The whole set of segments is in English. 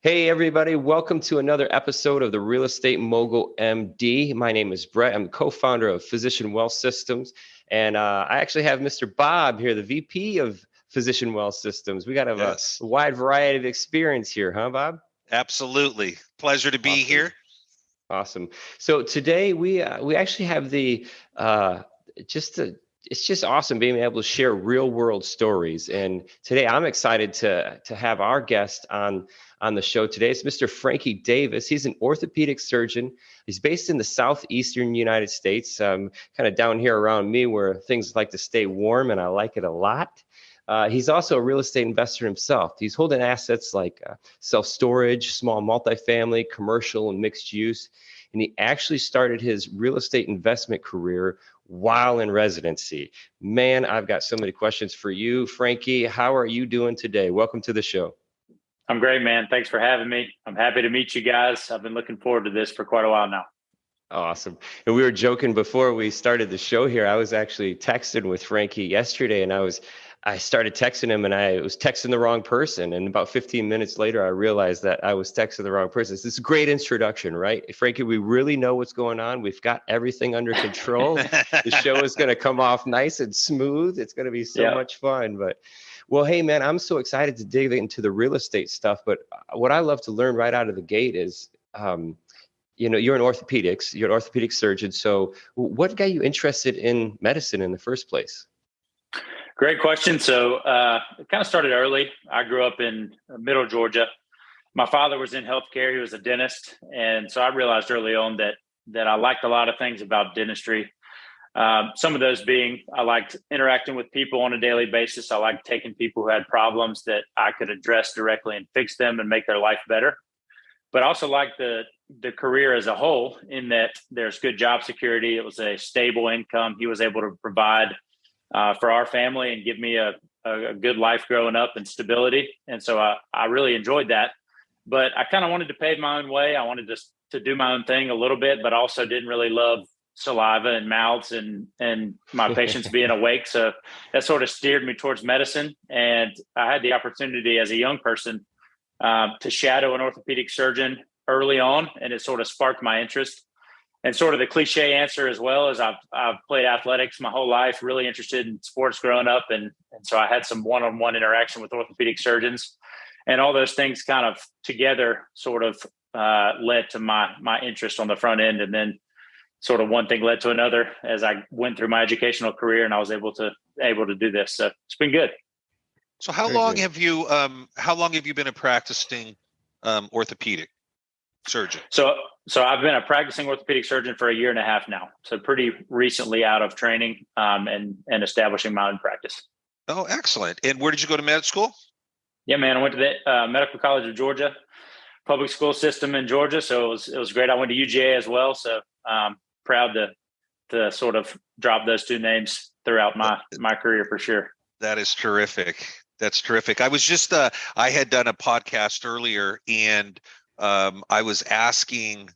Hey, everybody. Welcome to another episode of the Real Estate Mogul MD. My name is Brett. I'm the co-founder of Physician Wealth Systems. And I actually have Mr. Bob here, the VP of Physician Wealth Systems. We got a wide variety of experience here, huh, Bob? Absolutely. Pleasure to be here. Awesome. So today we actually have it's just awesome being able to share real world stories. And today I'm excited to have our guest on the show today. It's Mr. Franky Davis. He's an orthopedic surgeon. He's based in the southeastern United States, kind of down here around me where things like to stay warm, and I like it a lot. He's also a real estate investor himself. He's holding assets like self-storage, small multifamily, commercial, and mixed use. And he actually started his real estate investment career while in residency. Man, I've got so many questions for you, Franky. How are you doing today? Welcome to the show. I'm great, man. Thanks for having me. I'm happy to meet you guys. I've been looking forward to this for quite a while now. Awesome. And we were joking before we started the show here. I was actually texting with Franky yesterday, and I started texting him, and I was texting the wrong person. And about 15 minutes later, I realized that I was texting the wrong person. This is a great introduction, right? Franky, we really know what's going on. We've got everything under control. The show is going to come off nice and smooth. It's going to be so much fun. Well, hey, man, I'm so excited to dig into the real estate stuff. But what I love to learn right out of the gate is, you're in orthopedics, you're an orthopedic surgeon. So what got you interested in medicine in the first place? Great question. So it kind of started early. I grew up in middle Georgia. My father was in healthcare. He was a dentist. And so I realized early on that I liked a lot of things about dentistry. Some of those being, I liked interacting with people on a daily basis. I liked taking people who had problems that I could address directly and fix them and make their life better. But I also liked the career as a whole, in that there's good job security. It was a stable income. He was able to provide for our family and give me a good life growing up and stability. And so I really enjoyed that. But I kind of wanted to pave my own way. I wanted to do my own thing a little bit, but also didn't really love saliva and mouths and my patients being awake. So that sort of steered me towards medicine. And I had the opportunity as a young person to shadow an orthopedic surgeon early on, and it sort of sparked my interest. And sort of the cliche answer as well is I've played athletics my whole life, really interested in sports growing up. And so I had some one-on-one interaction with orthopedic surgeons, and all those things kind of together sort of led to my interest on the front end. And then sort of one thing led to another as I went through my educational career, and I was able to do this. So it's been good. So how long have you been a practicing orthopedic surgeon? So I've been a practicing orthopedic surgeon for 1.5 years now. So pretty recently out of training and establishing my own practice. Oh, excellent. And where did you go to med school? Yeah, man, I went to the Medical College of Georgia, public school system in Georgia. So it was great. I went to UGA as well. So proud to sort of drop those two names throughout my career for sure. That is terrific. That's terrific. I was just I had done a podcast earlier, and I was asking,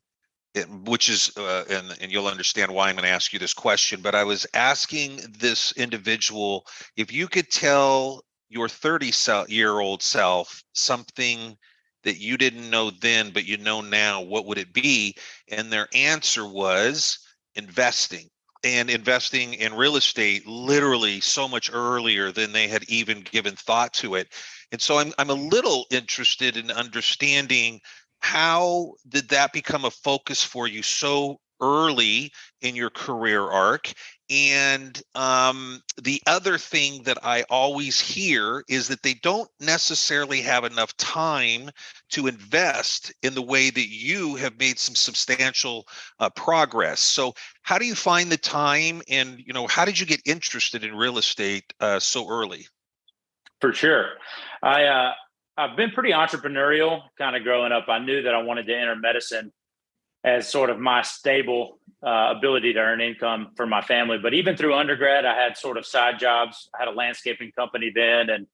which is, and you'll understand why I'm going to ask you this question, but I was asking this individual, if you could tell your 30-year-old self something that you didn't know then, but you know now, what would it be? And their answer was investing. And investing in real estate literally so much earlier than they had even given thought to it. And so I'm a little interested in understanding, how did that become a focus for you so early in your career arc? And the other thing that I always hear is that they don't necessarily have enough time to invest in the way that you have made some substantial progress. So how do you find the time, and how did you get interested in real estate so early? For sure. I've been pretty entrepreneurial kind of growing up. I knew that I wanted to enter medicine as sort of my stable ability to earn income for my family. But even through undergrad, I had sort of side jobs. I had a landscaping company then,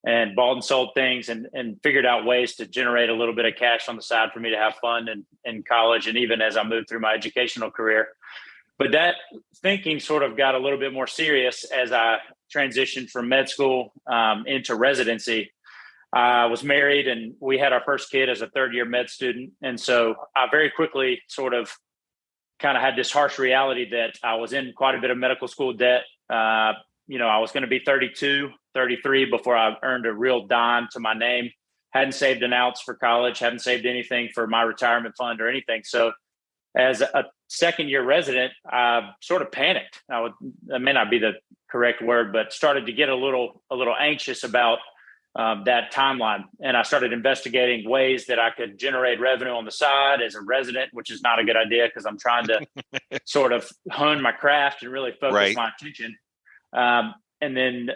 and bought and sold things, and figured out ways to generate a little bit of cash on the side for me to have fun in college, and even as I moved through my educational career. But that thinking sort of got a little bit more serious as I transitioned from med school into residency. I was married and we had our first kid as a third year med student. And so I very quickly sort of kind of had this harsh reality that I was in quite a bit of medical school debt. I was going to be 32, 33 before I earned a real dime to my name. Hadn't saved an ounce for college, hadn't saved anything for my retirement fund or anything. So as a second year resident, I sort of panicked. That may not be the correct word, but started to get a little anxious about that timeline. And I started investigating ways that I could generate revenue on the side as a resident, which is not a good idea because I'm trying to sort of hone my craft and really focus my attention. And then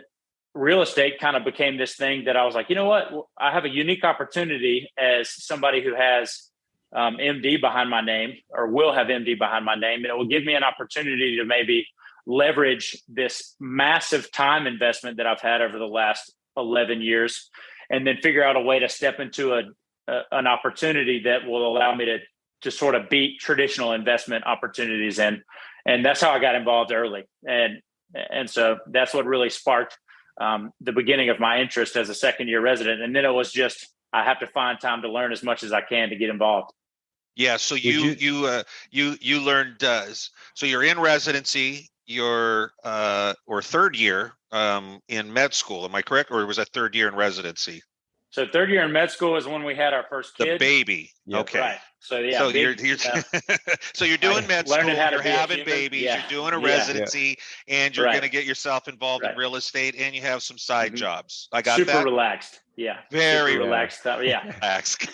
real estate kind of became this thing that I was like, you know what? I have a unique opportunity as somebody who has MD behind my name, or will have MD behind my name. And it will give me an opportunity to maybe leverage this massive time investment that I've had over the last 11 years, and then figure out a way to step into an opportunity that will allow me to sort of beat traditional investment opportunities. And that's how I got involved early. And so that's what really sparked the beginning of my interest as a second year resident. And then it was just, I have to find time to learn as much as I can to get involved. Yeah. So you learned, so you're in residency, you're or third year in med school. Am I correct? Or was that third year in residency? So third year in med school is when we had our first kid. The baby. Yep. Okay. Right. So yeah. So you're so you're doing med school, you're having babies, you're doing a residency, and you're going to get yourself involved in real estate, and you have some side jobs. I got super that. Relaxed. Yeah. Very super relaxed. Yeah. Relaxed.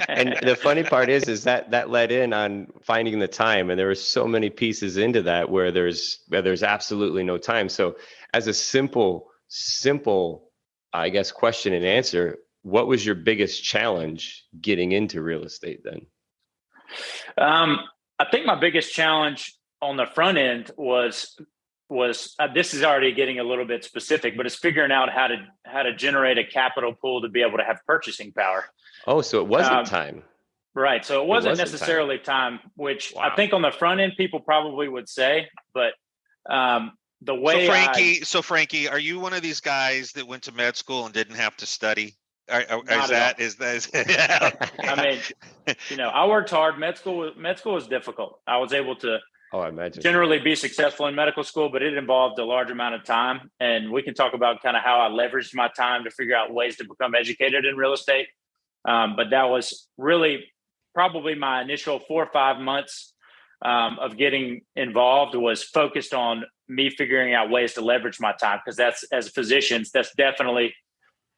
And the funny part is that led in on finding the time, and there were so many pieces into that where there's absolutely no time. So as a simple, I guess, question and answer, what was your biggest challenge getting into real estate then? I think my biggest challenge on the front end was this is already getting a little bit specific, but it's figuring out how to generate a capital pool to be able to have purchasing power. Oh, so it wasn't time. Right. So it wasn't necessarily time, which I think on the front end, people probably would say, but the way So Franky, are you one of these guys that went to med school and didn't have to study? Is that? I mean, I worked hard. Med school was difficult. I was able to I imagine generally be successful in medical school, but it involved a large amount of time. And we can talk about kind of how I leveraged my time to figure out ways to become educated in real estate. But that was really probably my initial 4 or 5 months of getting involved was focused on me figuring out ways to leverage my time, because that's, as physicians, that's definitely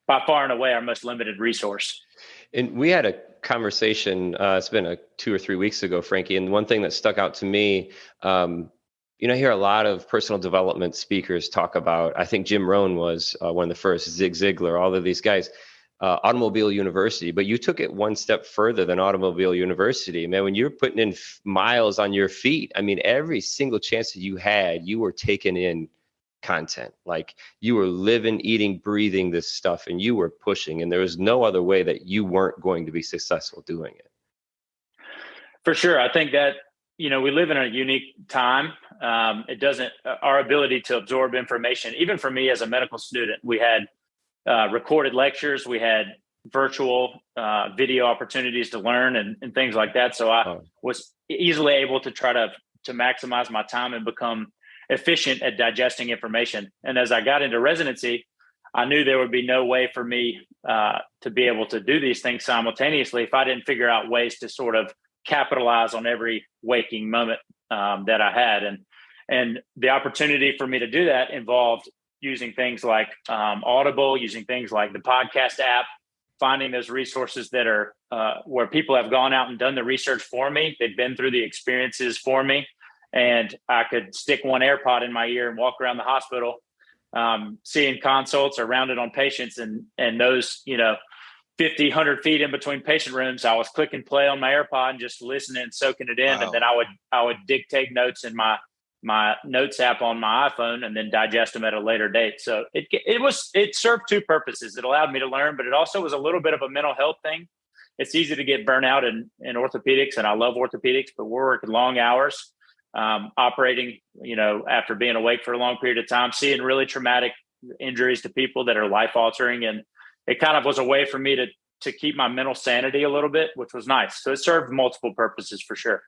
by far and away our most limited resource. And we had a conversation, it's been 2 or 3 weeks ago, Franky, and one thing that stuck out to me, I hear a lot of personal development speakers talk about, I think Jim Rohn was one of the first, Zig Ziglar, all of these guys, Automobile University, but you took it one step further than Automobile University. Man, when you're putting in miles on your feet, I mean, every single chance that you had, you were taking in content. Like you were living, eating, breathing this stuff, and you were pushing, and there was no other way that you weren't going to be successful doing it. For sure. I think that, we live in a unique time. Our ability to absorb information, even for me as a medical student, we had recorded lectures, we had virtual video opportunities to learn and things like that. So I was easily able to try to maximize my time and become efficient at digesting information. And as I got into residency, I knew there would be no way for me to be able to do these things simultaneously if I didn't figure out ways to sort of capitalize on every waking moment that I had. And the opportunity for me to do that involved using things like Audible, using things like the podcast app, finding those resources that are where people have gone out and done the research for me. They've been through the experiences for me. And I could stick one AirPod in my ear and walk around the hospital, seeing consults or rounded on patients. And those, 50, 100 feet in between patient rooms, I was clicking play on my AirPod and just listening and soaking it in. Wow. And then I would dictate notes in my notes app on my iPhone and then digest them at a later date. So it served two purposes. It allowed me to learn, but it also was a little bit of a mental health thing. It's easy to get burnt out in orthopedics, and I love orthopedics, but we're working long hours, operating, after being awake for a long period of time, seeing really traumatic injuries to people that are life altering. it kind of was a way for me to keep my mental sanity a little bit, which was nice. So it served multiple purposes for sure.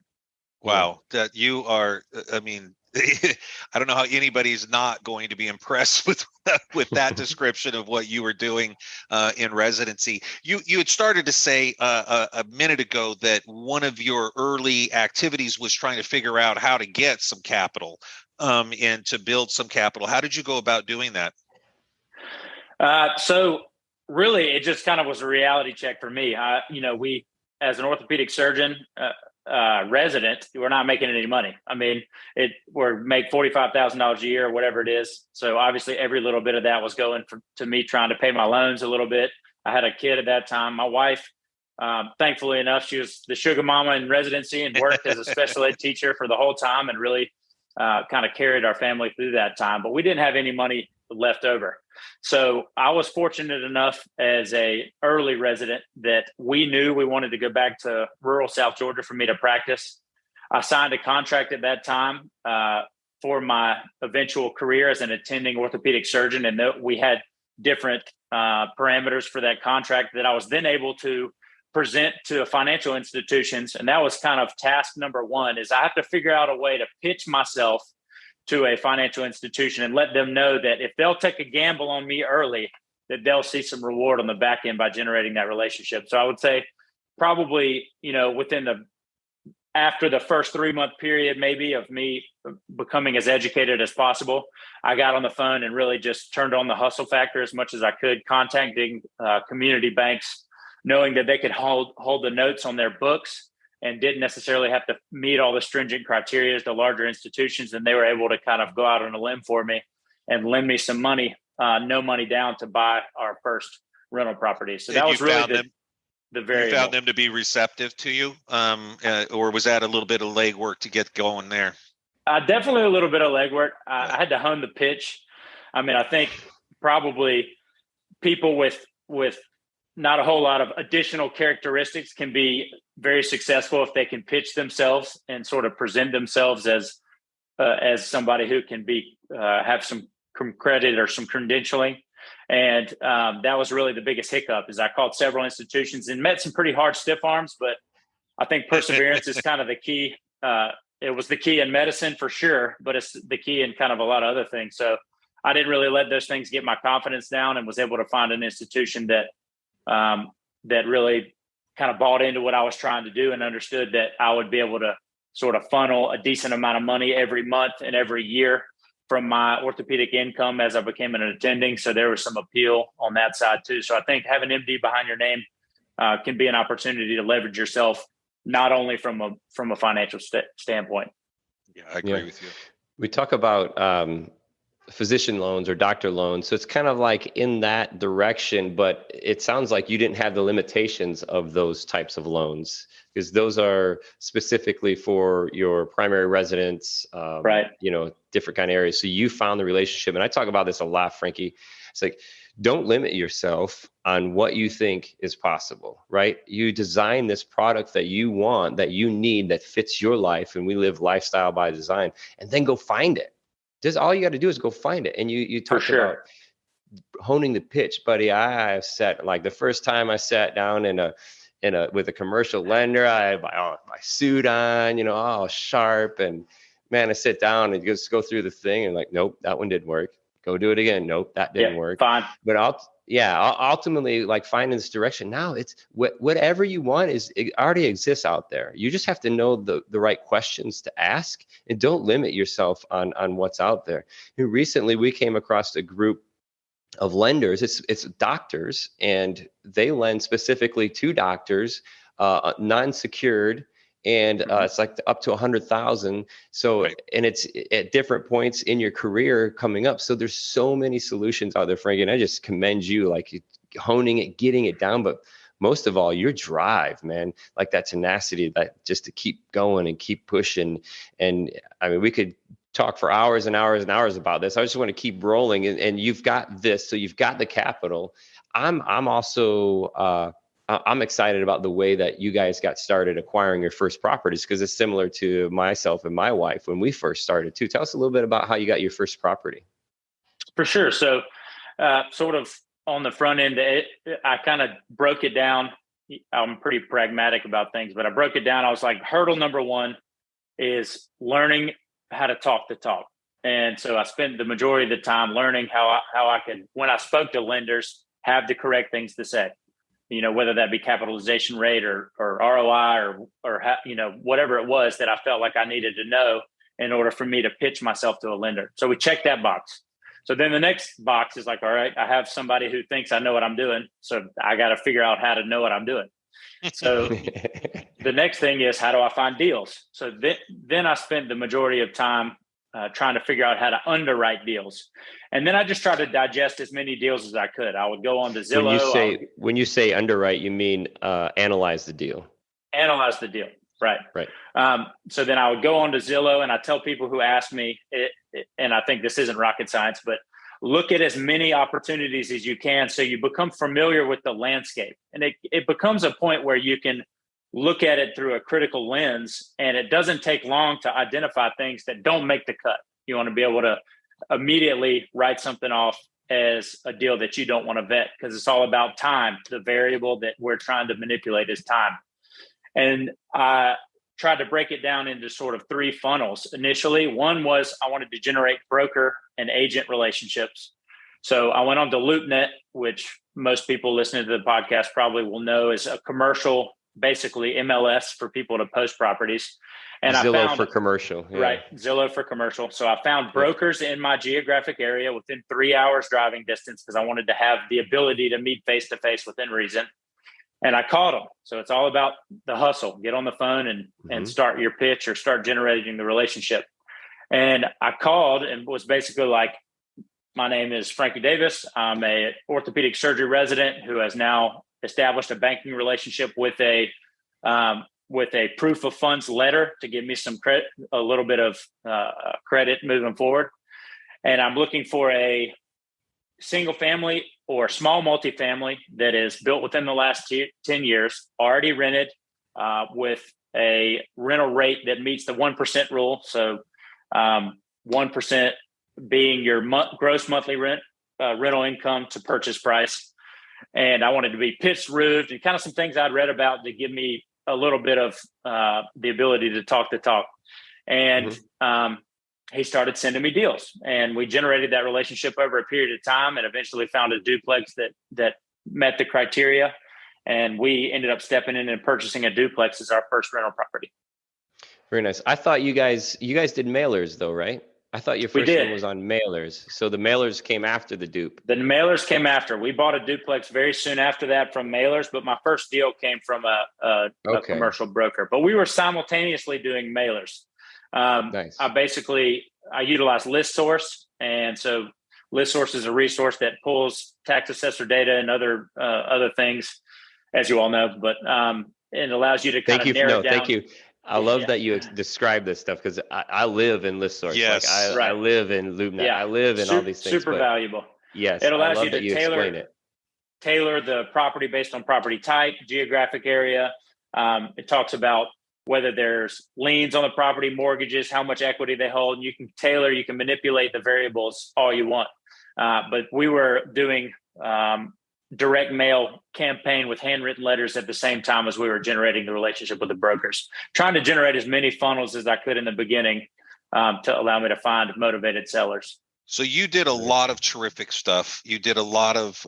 Wow, that you are. I mean, I don't know how anybody's not going to be impressed with that description of what you were doing in residency. You had started to say a minute ago that one of your early activities was trying to figure out how to get some capital and to build some capital. How did you go about doing that? So really, it just kind of was a reality check for me. We, as an orthopedic surgeon, resident, we're not making any money. I mean, we're make $45,000 a year or whatever it is. So obviously every little bit of that was going to me trying to pay my loans a little bit. I had a kid at that time. My wife, thankfully enough, she was the sugar mama in residency and worked as a special ed teacher for the whole time and really kind of carried our family through that time. But we didn't have any money left over. So I was fortunate enough as a early resident that we knew we wanted to go back to rural South Georgia for me to practice. I signed a contract at that time for my eventual career as an attending orthopedic surgeon. And we had different parameters for that contract that I was then able to present to financial institutions. And that was kind of task number one, is I have to figure out a way to pitch myself to a financial institution and let them know that if they'll take a gamble on me early, that they'll see some reward on the back end by generating that relationship. So I would say probably, after the first 3-month period, maybe of me becoming as educated as possible, I got on the phone and really just turned on the hustle factor as much as I could, contacting community banks, knowing that they could hold the notes on their books and didn't necessarily have to meet all the stringent criteria as the larger institutions. And they were able to kind of go out on a limb for me and lend me some money, no money down, to buy our first rental property. So that was really the variable. You found them to be receptive to you, or was that a little bit of legwork to get going there? Definitely a little bit of legwork. I had to hone the pitch. I mean, I think probably people with not a whole lot of additional characteristics can be very successful if they can pitch themselves and sort of present themselves as somebody who can have some credit or some credentialing. And that was really the biggest hiccup, is I called several institutions and met some pretty hard stiff arms, but I think perseverance is kind of the key. It was the key in medicine for sure, but it's the key in kind of a lot of other things. So I didn't really let those things get my confidence down, and was able to find an institution that really kind of bought into what I was trying to do and understood that I would be able to sort of funnel a decent amount of money every month and every year from my orthopedic income as I became an attending. So there was some appeal on that side too. So I think having MD behind your name can be an opportunity to leverage yourself, not only from a financial standpoint. Yeah, I agree with you. We talk about physician loans or doctor loans. So it's kind of like in that direction, but it sounds like you didn't have the limitations of those types of loans, because those are specifically for your primary residence, right? Different kind of areas. So you found the relationship. And I talk about this a lot, Franky. It's like, don't limit yourself on what you think is possible, right? You design this product that you want, that you need, that fits your life. And we live lifestyle by design, and then go find it. Just all you got to do is go find it. And you talked about honing the pitch, buddy. I have sat, like, the first time I sat down with a commercial lender, I had my suit on, all sharp, and man, I sit down and just go through the thing and like, nope, that one didn't work. Go do it again. Nope, that didn't work. Fine. But ultimately, like, finding this direction. Now it's whatever you want it already exists out there. You just have to know the right questions to ask, and don't limit yourself on what's out there. Recently, we came across a group of lenders. It's doctors, and they lend specifically to doctors, non-secured. And it's like up to 100,000. So, right. And it's at different points in your career coming up. So there's so many solutions out there, Frank. And I just commend you, like, honing it, getting it down. But most of all, your drive, man, like that tenacity, that just to keep going and keep pushing. And I mean, we could talk for hours and hours and hours about this. I just want to keep rolling. And you've got this, so you've got the capital. I'm also, I'm excited about the way that you guys got started acquiring your first properties, because it's similar to myself and my wife when we first started too. Tell us a little bit about how you got your first property. For sure. So sort of on the front end, I kind of broke it down. I'm pretty pragmatic about things, but I broke it down. I was like, hurdle number one is learning how to talk the talk. And so I spent the majority of the time learning how I could, when I spoke to lenders, have the correct things to say, whether that be capitalization rate or ROI or whatever it was that I felt like I needed to know in order for me to pitch myself to a lender. So we checked that box. So then the next box is like, all right, I have somebody who thinks I know what I'm doing. So I got to figure out how to know what I'm doing. So the next thing is, how do I find deals? So then I spent the majority of time trying to figure out how to underwrite deals. And then I just tried to digest as many deals as I could. I would go on to Zillow. When you say underwrite, you mean analyze the deal. Analyze the deal. Right. Right. So then I would go on to Zillow, and I tell people who ask me, and I think this isn't rocket science, but look at as many opportunities as you can so you become familiar with the landscape. And it becomes a point where you can look at it through a critical lens, and it doesn't take long to identify things that don't make the cut. You want to be able to immediately write something off as a deal that you don't want to vet, because it's all about time. The variable that we're trying to manipulate is time. And I tried to break it down into sort of three funnels. Initially, one was I wanted to generate broker and agent relationships. So I went on to LoopNet, which most people listening to the podcast probably will know is a commercial, basically MLS for people to post properties. And Zillow for commercial. Yeah. Right. Zillow for commercial. So I found brokers in my geographic area within 3 hours driving distance, because I wanted to have the ability to meet face-to-face within reason. And I called them. So it's all about the hustle. Get on the phone and start your pitch or start generating the relationship. And I called and was basically like, my name is Franky Davis. I'm a orthopedic surgery resident who has now established a banking relationship with a proof of funds letter to give me some credit, a little bit of credit moving forward. And I'm looking for a single family or small multifamily that is built within the last 10 years, already rented with a rental rate that meets the 1% rule. So 1% being your gross monthly rental income to purchase price. And I wanted to be pitched, roofed, and kind of some things I'd read about to give me a little bit of the ability to talk the talk. And he started sending me deals, and we generated that relationship over a period of time and eventually found a duplex that met the criteria. And we ended up stepping in and purchasing a duplex as our first rental property. Very nice. I thought you guys did mailers though, right? I thought your first one was on mailers. So the mailers came after the dupe. The mailers came after. We bought a duplex very soon after that from mailers, but my first deal came from a commercial broker. But we were simultaneously doing mailers. Nice. I utilize ListSource. And so ListSource is a resource that pulls tax assessor data and other things, as you all know, but it allows you to kind of narrow down. Thank you. I love that you describe this stuff, because I live in ListSource. Yes. I live in LoopNet. Yeah. I live in all these things. Super valuable. Yes. It allows you to tailor the property based on property type, geographic area. It talks about whether there's liens on the property, mortgages, how much equity they hold. And you can manipulate the variables all you want. But we were doing direct mail campaign with handwritten letters at the same time as we were generating the relationship with the brokers, trying to generate as many funnels as I could in the beginning to allow me to find motivated sellers. So you did a lot of terrific stuff. You did a lot of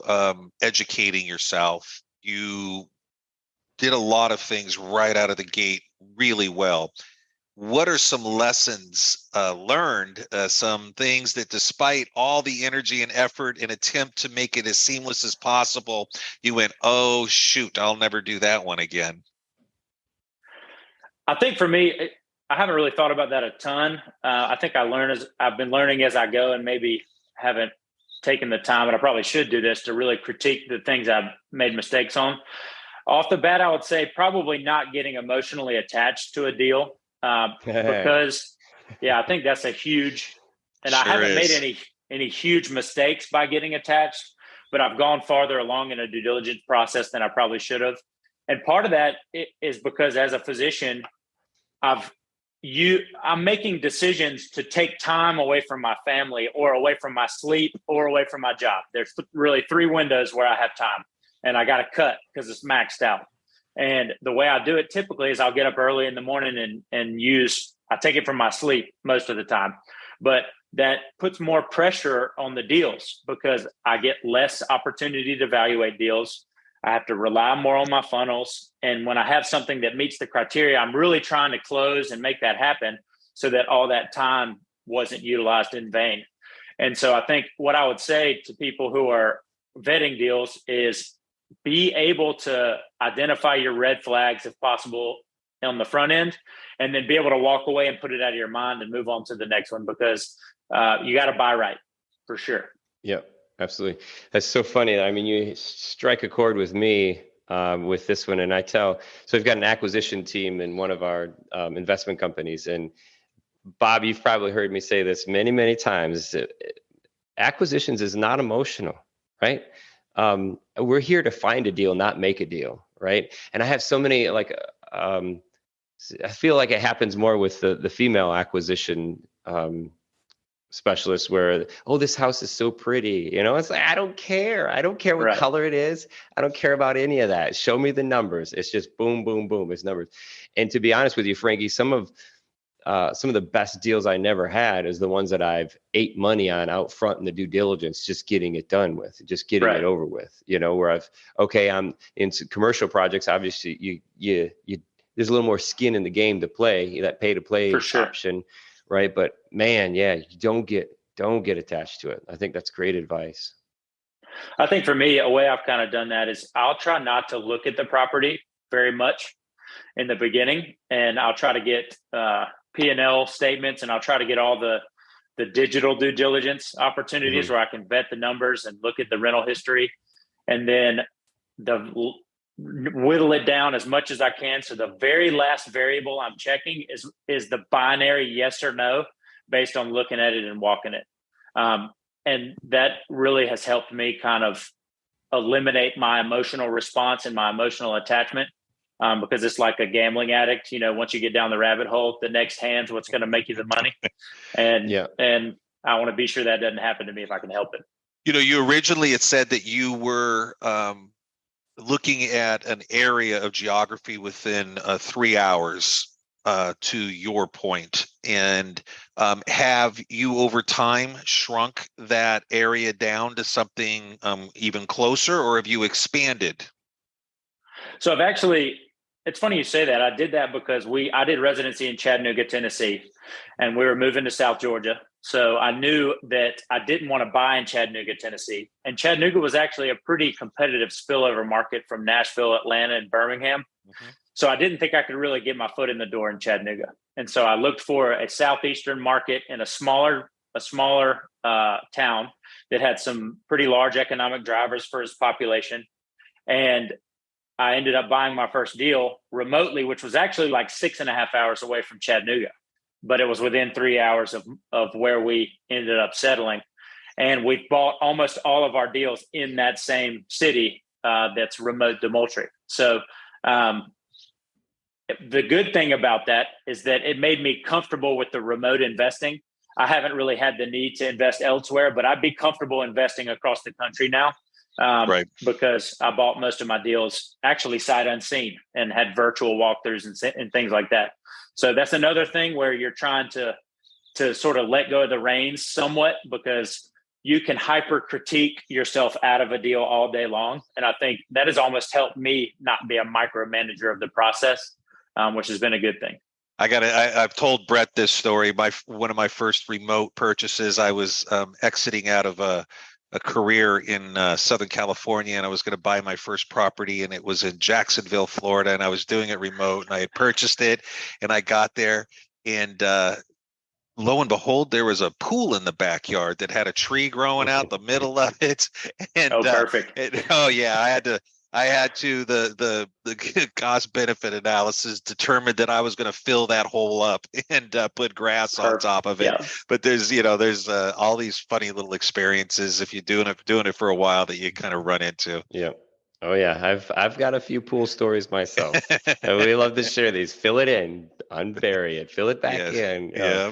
educating yourself. You did a lot of things right out of the gate really well. What are some lessons learned, some things that despite all the energy and effort and attempt to make it as seamless as possible, you went, oh, shoot, I'll never do that one again? I think for me, I haven't really thought about that a ton. I think I've been learning as I go, and maybe haven't taken the time, and I probably should do this, to really critique the things I've made mistakes on. Off the bat, I would say probably not getting emotionally attached to a deal. Because I think that's a huge, and I haven't made any huge mistakes by getting attached, but I've gone farther along in a due diligence process than I probably should have. And part of that is because as a physician, I've I'm making decisions to take time away from my family or away from my sleep or away from my job. There's really 3 windows where I have time, and I got to cut because it's maxed out. And the way I do it typically is I'll get up early in the morning and I take it from my sleep most of the time, but that puts more pressure on the deals because I get less opportunity to evaluate deals. I have to rely more on my funnels. And when I have something that meets the criteria, I'm really trying to close and make that happen so that all that time wasn't utilized in vain. And so I think what I would say to people who are vetting deals is be able to identify your red flags if possible on the front end, and then be able to walk away and put it out of your mind and move on to the next one, because you got to buy right for sure. Yep. Absolutely. That's so funny. I mean, you strike a chord with me with this one. And so we've got an acquisition team in one of our investment companies. And Bob, you've probably heard me say this many, many times. Acquisitions is not emotional, right? We're here to find a deal, not make a deal, right? And I have so many, I feel like it happens more with the female acquisition specialists where, oh, this house is so pretty. It's like, I don't care what Right. color it is. I don't care about any of that. Show me the numbers. It's just boom, boom, boom. It's numbers. And to be honest with you, Franky, some of the best deals I never had is the ones that I've ate money on out front in the due diligence, just getting it done with, just getting Right. it over with, where I'm in commercial projects. Obviously you there's a little more skin in the game to play, that pay to play For sure. option. Right. But man, yeah, you don't get attached to it. I think that's great advice. I think for me, a way I've kind of done that is I'll try not to look at the property very much in the beginning, and I'll try to get P&L statements, and I'll try to get all the digital due diligence opportunities where I can vet the numbers and look at the rental history, and then whittle it down as much as I can. So the very last variable I'm checking is the binary yes or no based on looking at it and walking it. And that really has helped me kind of eliminate my emotional response and my emotional attachment, because it's like a gambling addict. Once you get down the rabbit hole, the next hand's what's going to make you the money. And I want to be sure that doesn't happen to me if I can help it. You originally had said that you were looking at an area of geography within 3 hours, to your point. And have you over time shrunk that area down to something even closer, or have you expanded? So it's funny you say that. I did that because I did residency in Chattanooga, Tennessee, and we were moving to South Georgia. So I knew that I didn't want to buy in Chattanooga, Tennessee. And Chattanooga was actually a pretty competitive spillover market from Nashville, Atlanta, and Birmingham. Mm-hmm. So I didn't think I could really get my foot in the door in Chattanooga. And so I looked for a Southeastern market in a smaller town that had some pretty large economic drivers for its population. And I ended up buying my first deal remotely, which was actually like 6.5 hours away from Chattanooga, but it was within 3 hours of where we ended up settling. And we've bought almost all of our deals in that same city that's remote to Moultrie. So the good thing about that is that it made me comfortable with the remote investing. I haven't really had the need to invest elsewhere, but I'd be comfortable investing across the country now. Right. Because I bought most of my deals actually sight unseen and had virtual walkthroughs and things like that. So that's another thing where you're trying to sort of let go of the reins somewhat, because you can hyper critique yourself out of a deal all day long. And I think that has almost helped me not be a micromanager of the process, which has been a good thing. I've told Brett this story. One of my first remote purchases, I was exiting out of a career in Southern California, and I was going to buy my first property, and it was in Jacksonville, Florida, and I was doing it remote, and I had purchased it, and I got there, and lo and behold, there was a pool in the backyard that had a tree growing out the middle of it. And perfect. I had to the cost benefit analysis determined that I was going to fill that hole up and put grass on top of it. Yeah. But there's all these funny little experiences if you're doing it for a while that you kind of run into. Yeah. Oh yeah. I've got a few pool stories myself. We love to share these. Fill it in. unbury it, fill it back Yes. in. Yeah.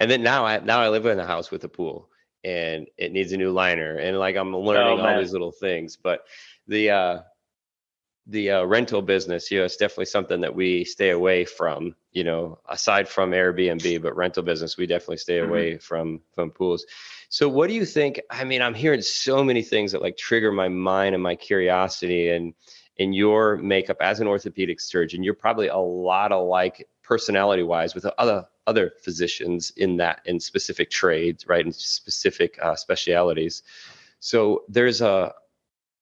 And then now I live in a house with a pool, and it needs a new liner, and like I'm learning Oh all man. these little things. But the rental business, it's definitely something that we stay away from, aside from Airbnb, but rental business, we definitely stay away from pools. So what do you think? I mean, I'm hearing so many things that like trigger my mind and my curiosity, and in your makeup as an orthopedic surgeon, you're probably a lot alike personality wise with other physicians in specific trades, right? In specific specialities. So there's a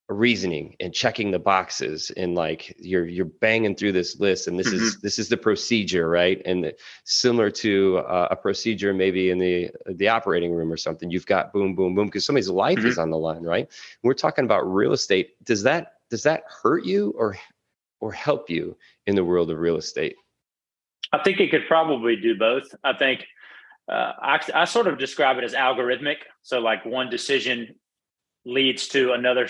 reasoning and checking the boxes, and like you're banging through this list, and this is the procedure, right? And similar to a procedure maybe in the operating room or something, you've got boom boom boom because somebody's life is on the line, right? We're talking about real estate. Does that hurt you or help you in the world of real estate? I think it could probably do both. I think I sort of describe it as algorithmic. So like one decision leads to another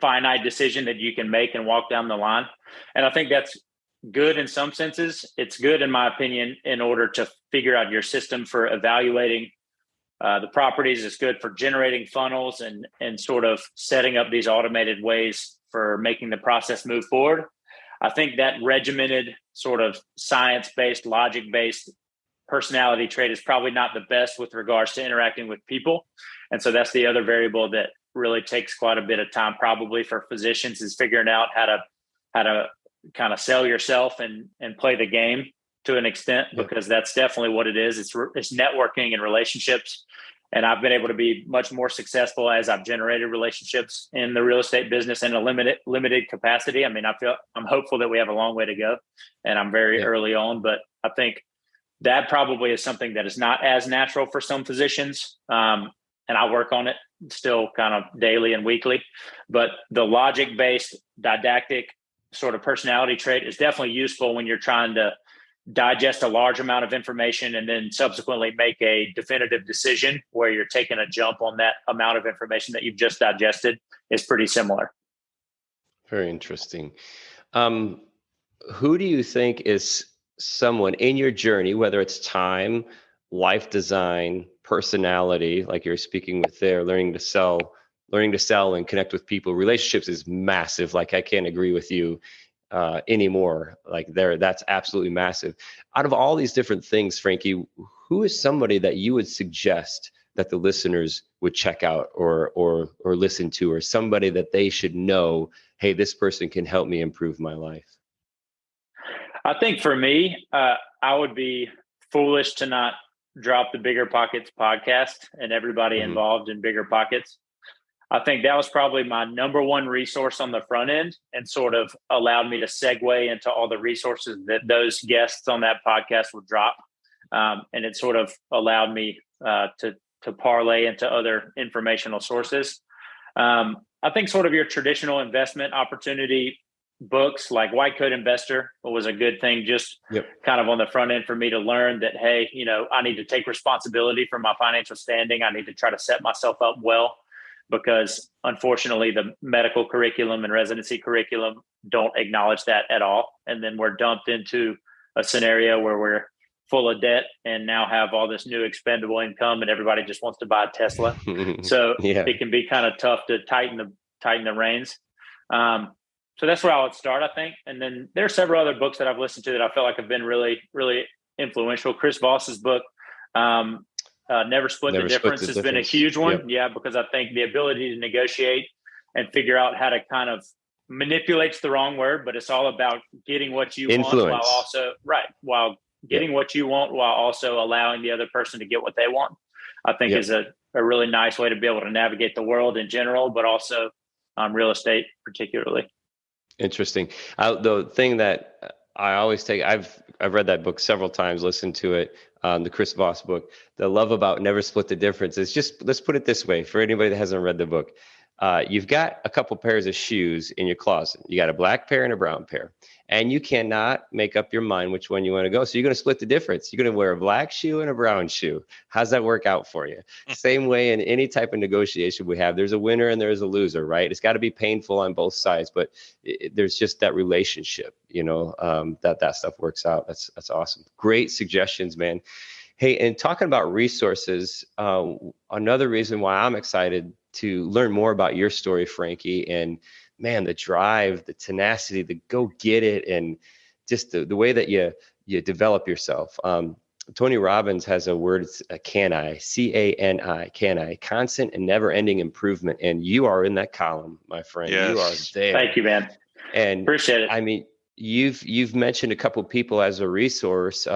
finite decision that you can make and walk down the line. And I think that's good in some senses. It's good, in my opinion, in order to figure out your system for evaluating the properties. It's good for generating funnels and sort of setting up these automated ways for making the process move forward. I think that regimented sort of science-based, logic-based personality trait is probably not the best with regards to interacting with people. And so that's the other variable that really takes quite a bit of time probably for physicians, is figuring out how to kind of sell yourself and play the game to an extent, because that's definitely what it is. It's networking and relationships. And I've been able to be much more successful as I've generated relationships in the real estate business in a limited capacity. I mean, I'm hopeful that we have a long way to go, and I'm very early on, but I think that probably is something that is not as natural for some physicians. And I work on it still kind of daily and weekly, but the logic-based didactic sort of personality trait is definitely useful when you're trying to digest a large amount of information and then subsequently make a definitive decision where you're taking a jump on that amount of information that you've just digested. Is pretty similar. Very interesting. Who do you think is someone in your journey, whether it's time, life design, personality, like you're speaking with there, learning to sell and connect with people, relationships is massive. Like I can't agree with you anymore. Like that's absolutely massive. Out of all these different things, Franky, who is somebody that you would suggest that the listeners would check out or listen to, or somebody that they should know, hey, this person can help me improve my life? I think for me, I would be foolish to not drop the Bigger Pockets podcast and everybody involved in Bigger Pockets. I think that was probably my number one resource on the front end, and sort of allowed me to segue into all the resources that those guests on that podcast would drop. And it sort of allowed me to parlay into other informational sources. I think sort of your traditional investment opportunity books like White Coat Investor was a good thing, just kind of on the front end for me to learn that, hey, I need to take responsibility for my financial standing. I need to try to set myself up well, because unfortunately the medical curriculum and residency curriculum don't acknowledge that at all. And then we're dumped into a scenario where we're full of debt and now have all this new expendable income, and everybody just wants to buy a Tesla. So it can be kind of tough to tighten the reins. So that's where I would start, I think. And then there are several other books that I've listened to that I feel like have been really, really influential. Chris Voss's book, Never Split the Difference, has been a huge one. Yeah, because I think the ability to negotiate and figure out how to kind of manipulate's the wrong word, but it's all about getting what you want while getting what you want while also allowing the other person to get what they want, I think is a really nice way to be able to navigate the world in general, but also real estate particularly. Interesting. The thing that I always take, I've read that book several times, listened to it, the Chris Voss book. The love about Never Split the Difference is just, let's put it this way for anybody that hasn't read the book. You've got a couple pairs of shoes in your closet. You got a black pair and a brown pair, and you cannot make up your mind which one you want to go. So you're going to split the difference. You're going to wear a black shoe and a brown shoe. How's that work out for you? Same way in any type of negotiation we have, there's a winner and there's a loser, right? It's got to be painful on both sides, but there's just that relationship, that stuff works out. That's awesome. Great suggestions, man. Hey, and talking about resources, another reason why I'm excited to learn more about your story, Franky, and man, the drive, the tenacity, the go get it, and just the way that you develop yourself. Tony Robbins has a word, it's a CANI, C-A-N-I, CANI, constant and never ending improvement. And you are in that column, my friend. Yes. You are there. Thank you, man. And appreciate it. I mean, you've mentioned a couple of people as a resource,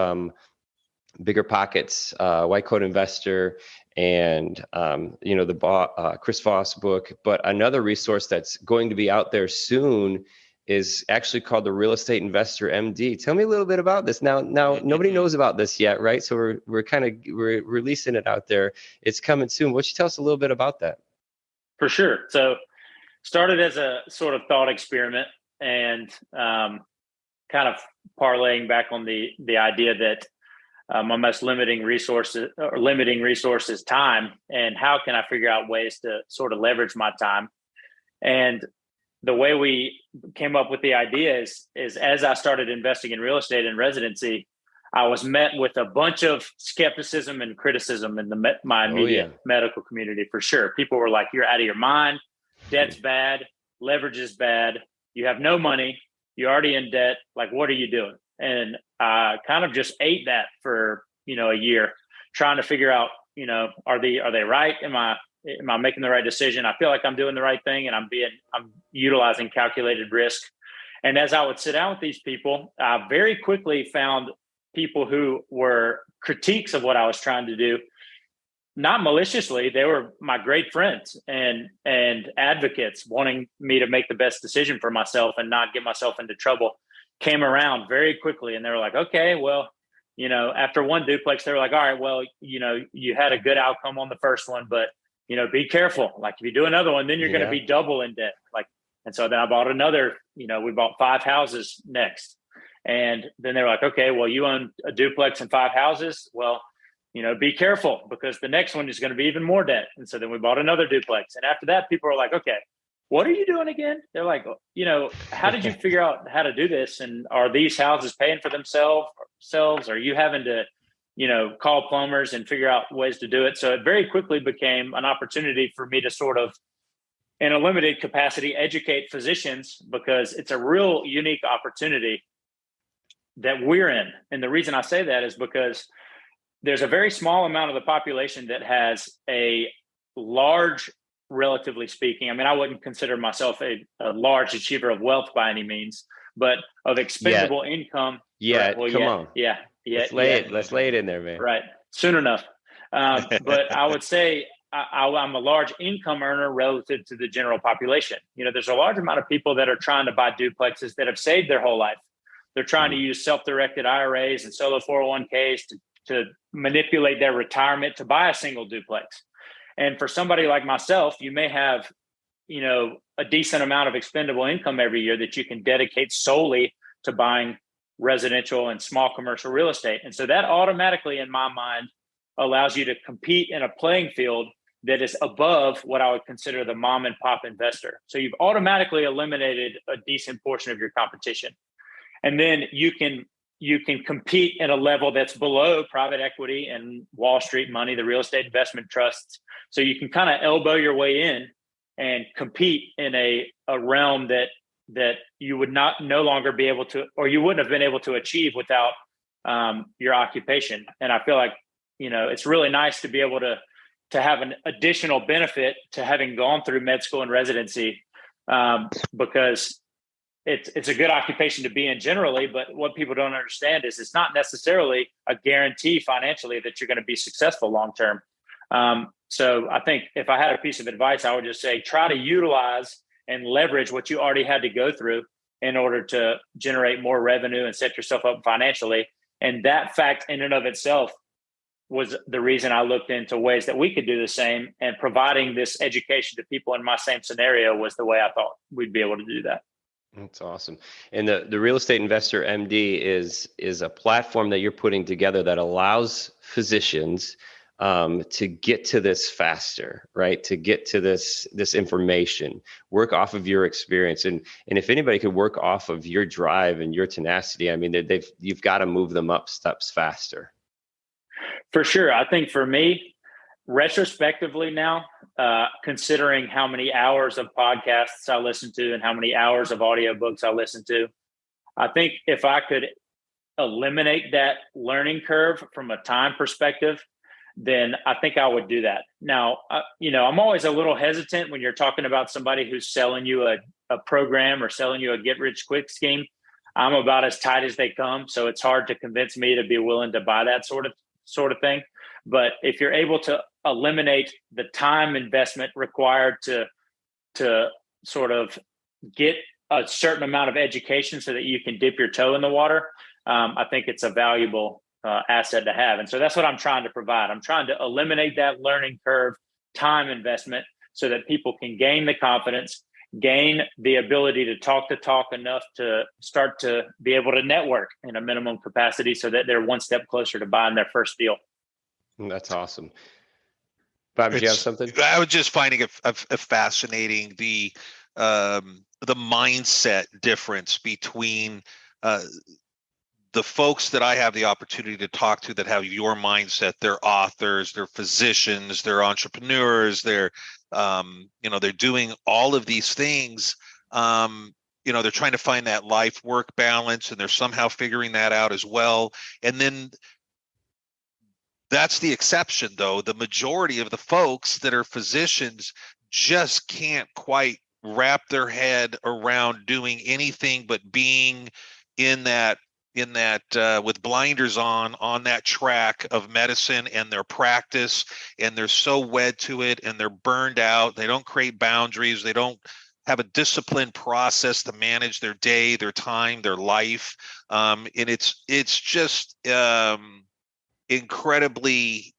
Bigger Pockets, White Coat Investor, and the Chris Voss book. But another resource that's going to be out there soon is actually called the Real Estate Investor MD. Tell me a little bit about this. Now nobody knows about this yet, right? So we're releasing it out there. It's coming soon. Why don't you tell us a little bit about that? For sure. So started as a sort of thought experiment, and kind of parlaying back on the idea that my most limiting resource is time, and how can I figure out ways to sort of leverage my time. And the way we came up with the idea is as I started investing in real estate and residency, I was met with a bunch of skepticism and criticism in my immediate medical community, for sure. People were like, "You're out of your mind. Debt's bad. Leverage is bad. You have no money. You're already in debt. Like, what are you doing?" And I kind of just ate that for, a year, trying to figure out, are they right? Am I making the right decision? I feel like I'm doing the right thing, and I'm utilizing calculated risk. And as I would sit down with these people, I very quickly found people who were critiques of what I was trying to do, not maliciously. They were my great friends and advocates wanting me to make the best decision for myself and not get myself into trouble. Came around very quickly, and they were like, "Okay, well, after one duplex, they were like, all right, well, you had a good outcome on the first one, but be careful. Like, if you do another one, then you're going to be double in debt." And so then I bought another, we bought 5 houses next. And then they were like, "Okay, well, you own a duplex and 5 houses. Well, be careful, because the next one is going to be even more debt." And so then we bought another duplex. And after that, people were like, "Okay, what are you doing again?" They're like, "How did you figure out how to do this? And are these houses paying for themselves? Are you having to, call plumbers and figure out ways to do it?" So it very quickly became an opportunity for me to sort of, in a limited capacity, educate physicians, because it's a real unique opportunity that we're in. And the reason I say that is because there's a very small amount of the population that has a large, relatively speaking, I mean, I wouldn't consider myself a large achiever of wealth by any means, but of expendable income. Yeah, right? Well, come on. Yeah. Let's lay it in there, man. Right. Soon enough. But I would say I'm a large income earner relative to the general population. There's a large amount of people that are trying to buy duplexes that have saved their whole life. They're trying to use self-directed IRAs and solo 401ks to manipulate their retirement to buy a single duplex. And for somebody like myself, you may have, a decent amount of expendable income every year that you can dedicate solely to buying residential and small commercial real estate. And so that automatically, in my mind, allows you to compete in a playing field that is above what I would consider the mom and pop investor. So you've automatically eliminated a decent portion of your competition. And then you can compete at a level that's below private equity and Wall Street money, the real estate investment trusts. So you can kind of elbow your way in and compete in a realm that you would no longer be able to, or you wouldn't have been able to achieve without your occupation. And I feel like, it's really nice to be able to have an additional benefit to having gone through med school and residency, because it's a good occupation to be in generally, but what people don't understand is it's not necessarily a guarantee financially that you're going to be successful long-term. So I think if I had a piece of advice, I would just say, try to utilize and leverage what you already had to go through in order to generate more revenue and set yourself up financially. And that fact in and of itself was the reason I looked into ways that we could do the same, and providing this education to people in my same scenario was the way I thought we'd be able to do that. That's awesome. And the Real Estate Investor MD is a platform that you're putting together that allows physicians to get to this faster, right? To get to this information, work off of your experience, and if anybody could work off of your drive and your tenacity, I mean, you've got to move them up steps faster. For sure. I think for me, retrospectively now, considering how many hours of podcasts I listen to and how many hours of audiobooks I listen to, I think if I could eliminate that learning curve from a time perspective, then I think I would do that. Now, I'm always a little hesitant when you're talking about somebody who's selling you a program or selling you a get-rich-quick scheme. I'm about as tight as they come, so it's hard to convince me to be willing to buy that sort of thing. But if you're able to eliminate the time investment required to sort of get a certain amount of education so that you can dip your toe in the water, I think it's a valuable asset to have. And so that's what I'm trying to provide. I'm trying to eliminate that learning curve time investment so that people can gain the confidence, gain the ability to talk enough to start to be able to network in a minimum capacity so that they're one step closer to buying their first deal. That's awesome. Bob, did you have something? I was just finding it fascinating, the mindset difference between the folks that I have the opportunity to talk to that have your mindset. They're authors, they're physicians, they're entrepreneurs, they're doing all of these things. They're trying to find that life work balance, and they're somehow figuring that out as well. And then that's the exception, though. The majority of the folks that are physicians just can't quite wrap their head around doing anything but being in that with blinders on that track of medicine and their practice, and they're so wed to it, and they're burned out. They don't create boundaries. They don't have a disciplined process to manage their day, their time, their life. And it's just incredibly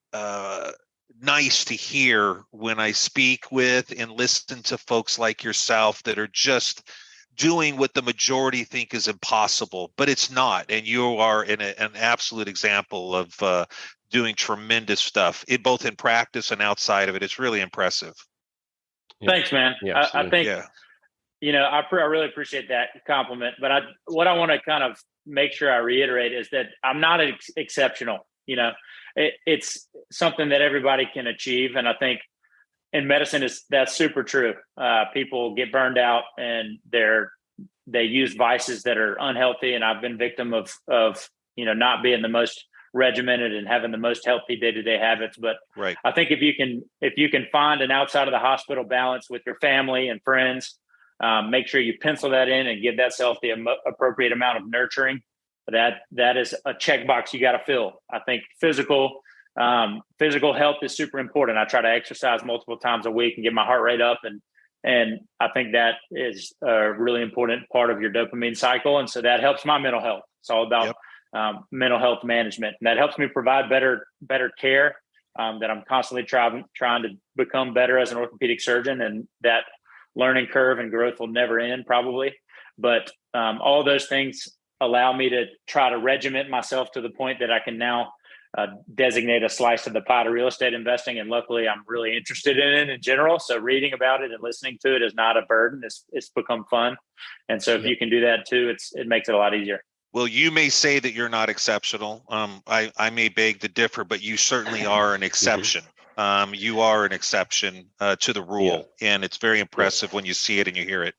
nice to hear when I speak with and listen to folks like yourself that are just doing what the majority think is impossible, but it's not. And you are an absolute example of doing tremendous stuff, both in practice and outside of it. It's really impressive. Thanks, man. Yeah, I think, I really appreciate that compliment. But what I want to kind of make sure I reiterate is that I'm not exceptional. It's something that everybody can achieve. And I think in medicine, that's super true. People get burned out and they use vices that are unhealthy. And I've been victim of not being the most regimented and having the most healthy day-to-day habits. But right. I think if you can find an outside of the hospital balance with your family and friends, make sure you pencil that in and give that self the appropriate amount of nurturing. That is a checkbox you got to fill. I think physical health is super important. I try to exercise multiple times a week and get my heart rate up, and I think that is a really important part of your dopamine cycle. And so that helps my mental health. It's all about mental health management, and that helps me provide better care. That I'm constantly trying to become better as an orthopedic surgeon, and that learning curve and growth will never end probably. But all those things allow me to try to regiment myself to the point that I can now designate a slice of the pie to real estate investing. And luckily, I'm really interested in it in general. So reading about it and listening to it is not a burden. It's become fun. And so if you can do that too, it makes it a lot easier. Well, you may say that you're not exceptional. I may beg to differ, but you certainly are an exception. You are an exception to the rule. Yeah. And it's very impressive when you see it and you hear it.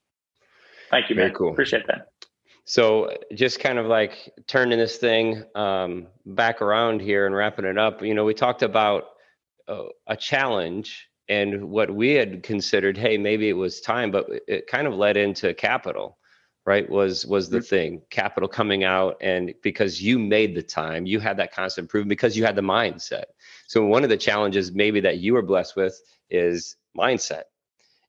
Thank you, man. Very cool. Appreciate that. So just kind of like turning this thing back around here and wrapping it up, we talked about a challenge and what we had considered, hey, maybe it was time, but it kind of led into capital, right? Was the thing, capital coming out, and because you made the time, you had that constant improvement because you had the mindset. So one of the challenges maybe that you were blessed with is mindset.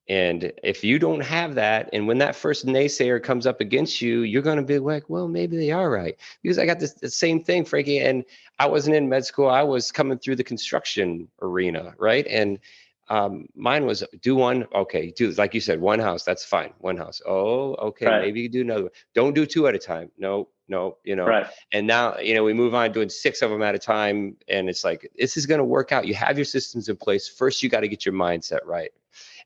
And if you don't have that, and when that first naysayer comes up against you, you're going to be like, well, maybe they are right. Because I got the same thing, Frankie, and I wasn't in med school. I was coming through the construction arena, right? And mine was do one, okay, do, like you said, one house, that's fine, one house. Oh, okay, Right. maybe you do another one. Don't do two at a time. No, Right. and now, we move on doing 6 of them at a time, and it's like, this is going to work out. You have your systems in place. First, you got to get your mindset right.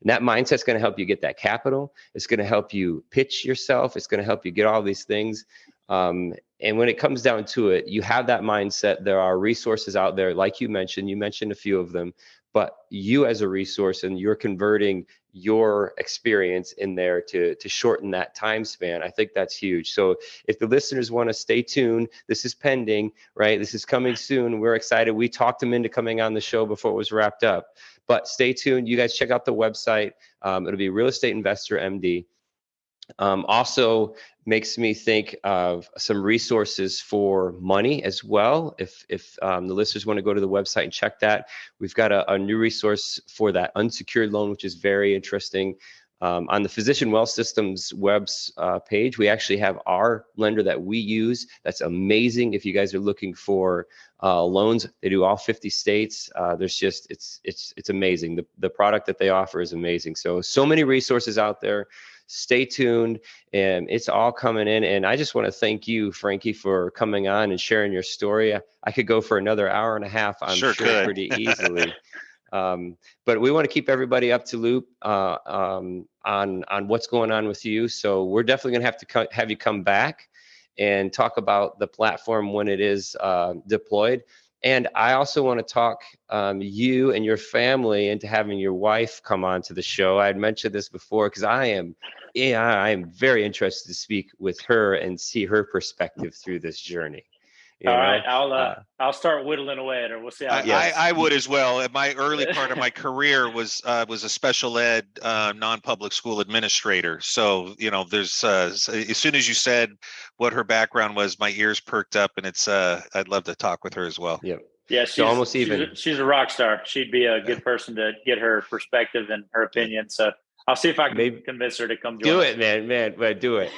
And that mindset's going to help you get that capital. It's going to help you pitch yourself. It's going to help you get all these things. And when it comes down to it, you have that mindset. There are resources out there, like you mentioned a few of them, but you as a resource, and you're converting your experience in there to shorten that time span. I think that's huge. So if the listeners want to stay tuned, this is pending, right? This is coming soon. We're excited. We talked them into coming on the show before it was wrapped up. But stay tuned. You guys check out the website. It'll be Real Estate Investor MD. Also makes me think of some resources for money as well. If the listeners want to go to the website and check that, we've got a new resource for that unsecured loan, which is very interesting. On the Physician Wealth Systems web's page, we actually have our lender that we use. That's amazing. If you guys are looking for loans, they do all 50 states. There's just, it's amazing. The product that they offer is amazing. So many resources out there. Stay tuned, and it's all coming in. And I just want to thank you, Frankie, for coming on and sharing your story. I could go for another hour and a half, I'm sure pretty easily. But we want to keep everybody up to loop on what's going on with you. So we're definitely going to have to have you come back and talk about the platform when it is deployed. And I also want to talk you and your family into having your wife come on to the show. I had mentioned this before because I am very interested to speak with her and see her perspective through this journey. All right, I'll start whittling away at her. We'll see how. I would as well. My early part of my career was a special ed non-public school administrator. So there's as soon as you said what her background was, my ears perked up, and it's I'd love to talk with her as well. Yeah. Yeah, she's a rock star. She'd be a good person to get her perspective and her opinion. So I'll see if I can convince her to come join. Do it, man, but do it.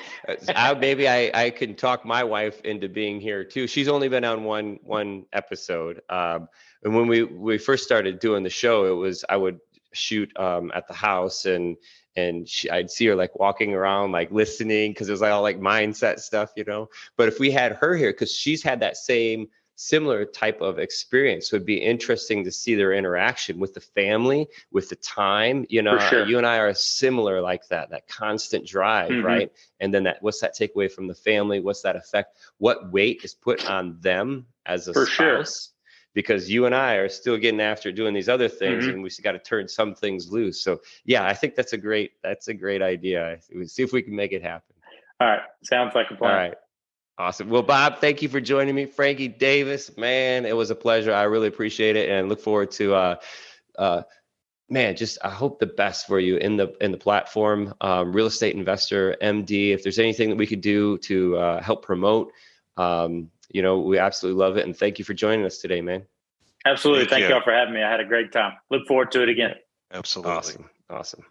Maybe I can talk my wife into being here too. She's only been on one episode. And when we first started doing the show, it was, I would shoot at the house, and I'd see her like walking around, like listening, because it was like all like mindset stuff, But if we had her here, because she's had that similar type of experience, so it'd be interesting to see their interaction with the family, with the time. For sure. You and I are similar like that constant drive, right? And then what's that takeaway from the family? What's that effect? What weight is put on them as a spouse? Sure. Because you and I are still getting after doing these other things, and we got to turn some things loose. So yeah, I think that's a great idea. We'll see if we can make it happen. All right, sounds like a plan. All right. Awesome. Well, Bob, thank you for joining me. Franky Davis, man, it was a pleasure. I really appreciate it, and look forward to, I hope the best for you in the platform, Real Estate Investor MD. If there's anything that we could do to help promote, we absolutely love it. And thank you for joining us today, man. Absolutely. Thank you all for having me. I had a great time. Look forward to it again. Absolutely. Awesome.